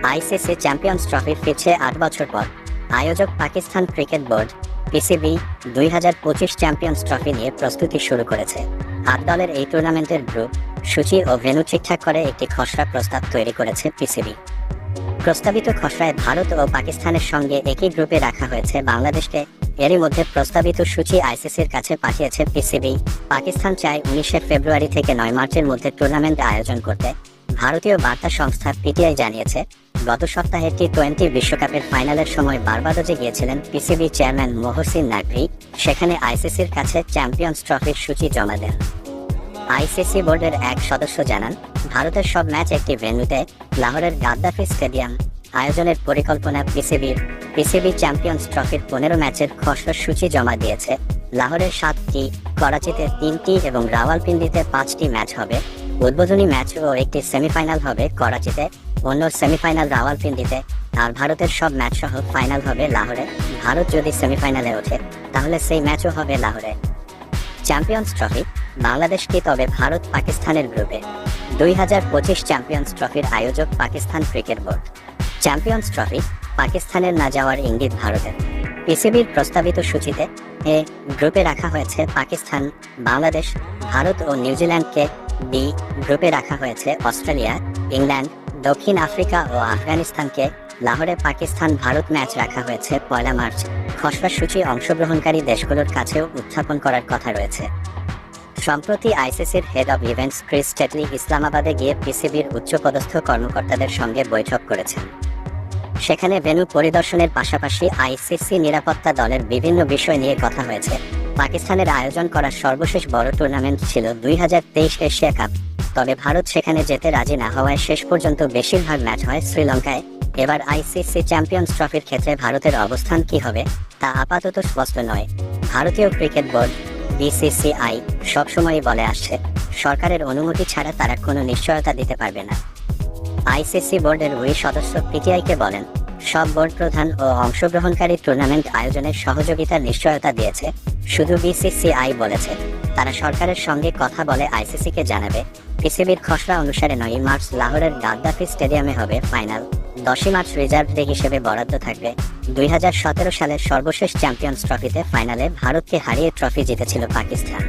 ICC champions ট্রফির ফিরছে ৮ বছর পর। আয়োজক Pakistan cricket board PCB ২০২৫ champions trophy নিয়ে প্রস্তুতি শুরু করেছে। ৮ দলের এই টুর্নামেন্টের গ্রুপ সূচি ও ভেন্যু ঠিকঠাক করে একটি খসড়া প্রস্তাব তৈরি করেছে পিসিবি। প্রস্তাবিত খসড়ায় ভারত ও পাকিস্তানের সঙ্গে একই গ্রুপে রাখা হয়েছে বাংলাদেশকে। এরই মধ্যে প্রস্তাবিত সূচি আইসিসির কাছে পাঠিয়েছে পিসিবি। পাকিস্তান চায় ১৯ ফেব্রুয়ারি থেকে ৯ মার্চের মধ্যে টুর্নামেন্ট আয়োজন করতে। ভারতীয় বার্তা সংস্থা পিটিআই জানিয়েছে, গত সপ্তাহে টি-20 বিশ্বকাপের ফাইনালের সময় বারবাডোজে গিয়েছিলেন পিসিবি চেয়ারম্যান মোহসিন নাকভি। সেখানে আইসিসির কাছে চ্যাম্পিয়ন্স ট্রফির সূচি জমা দেন। আইসিসি বোর্ডের এক সদস্য জানান, ভারতের সব ম্যাচ একটি ভেন্যুতে, লাহোরের গাদ্দাফি স্টেডিয়াম আয়োজনের পরিকল্পনা পিসিবির। পিসিবি চ্যাম্পিয়ন্স ট্রফির ১৫ ম্যাচের খসড়া সূচি জমা দিয়েছে। লাহোরের ৭টি, করাচিতে 3টি এবং রাওয়ালপিন্ডিতে 5টি ম্যাচ হবে। উদ্বোধনী ম্যাচ ও একটি সেমিফাইনাল হবে করাচিতে, অন্য সেমিফাইনাল রাওয়ালপিন্ডিতে। আর ভারতের সব ম্যাচ সহ ফাইনাল হবে লাহোরে। ভারত যদি সেমিফাইনালে ওঠে তাহলে সেই ম্যাচও হবে লাহোরে। চ্যাম্পিয়ন্স ট্রফি বাংলাদেশ কি তবে ভারত পাকিস্তানের গ্রুপে? ২০২৫ চ্যাম্পিয়ন্স ট্রফির আয়োজক Pakistan cricket board. Champions trophy পাকিস্তানের না যাওয়ার ইঙ্গিত ভারতের। পিসিবির প্রস্তাবিত সূচিতে এ গ্রুপে রাখা হয়েছে পাকিস্তান, বাংলাদেশ, ভারত ও নিউজিল্যান্ডকে। বি গ্রুপে রাখা হয়েছে অস্ট্রেলিয়া, ইংল্যান্ড, দক্ষিণ আফ্রিকা ও আফগানিস্তানকে। লাহোরে পাকিস্তান ভারত ম্যাচ রাখা হয়েছে ১ মার্চ। খসড়া সূচি অংশগ্রহণকারী দেশগুলোর কাছেও উত্থাপন করার কথা রয়েছে। সম্প্রতি আইসিসির head of events Chris Tetley ইসলামাবাদে গিয়ে পিসিবির উচ্চপদস্থ কর্মকর্তাদের সঙ্গে বৈঠক করেছেন। সেখানে ভেন্যু পরিদর্শনের পাশাপাশি আইসিসি নিরাপত্তা দলের বিভিন্ন বিষয় নিয়ে কথা হয়েছে। পাকিস্তানের আয়োজন করা সর্বশেষ বড় টুর্নামেন্ট ছিল ২০২৩ এশিয়া কাপ। তবে ভারত সেখানে যেতে রাজি না হওয়ায় শেষ পর্যন্ত বেশিরভাগ ম্যাচ হয় শ্রীলঙ্কায়। এবার আইসিসি চ্যাম্পিয়ন্স ট্রফির ক্ষেত্রে ভারতের অবস্থান কি হবে তা আপাতত স্পষ্ট নয়। ভারতীয় ক্রিকেট বোর্ড বিসিসিআই সবসময়ই বলে আসছে, সরকারের অনুমতি ছাড়া তারা কোনো নিশ্চয়তা দিতে পারবে না। আইসিসি বোর্ডের ওই সদস্য পিটিআইকে বলেন, সব বোর্ড প্রধান ও অংশগ্রহণকারী টুর্নামেন্ট আয়োজনের সহযোগিতার নিশ্চয়তা দিয়েছে। শুধু বিসিসিআই বলেছে তারা সরকারের সঙ্গে কথা বলে আইসিসিকে জানাবে। পিসিবির খসড়া অনুসারে ৯ মার্চ লাহোরের গাদ্দাফি স্টেডিয়ামে হবে ফাইনাল। ১০ মার্চ রিজার্ভ ডে হিসেবে বরাদ্দ থাকবে। ২০১৭ সালের সর্বশেষ চ্যাম্পিয়ন্স ট্রফিতে ফাইনালে ভারতকে হারিয়ে ট্রফি জিতেছিল পাকিস্তান।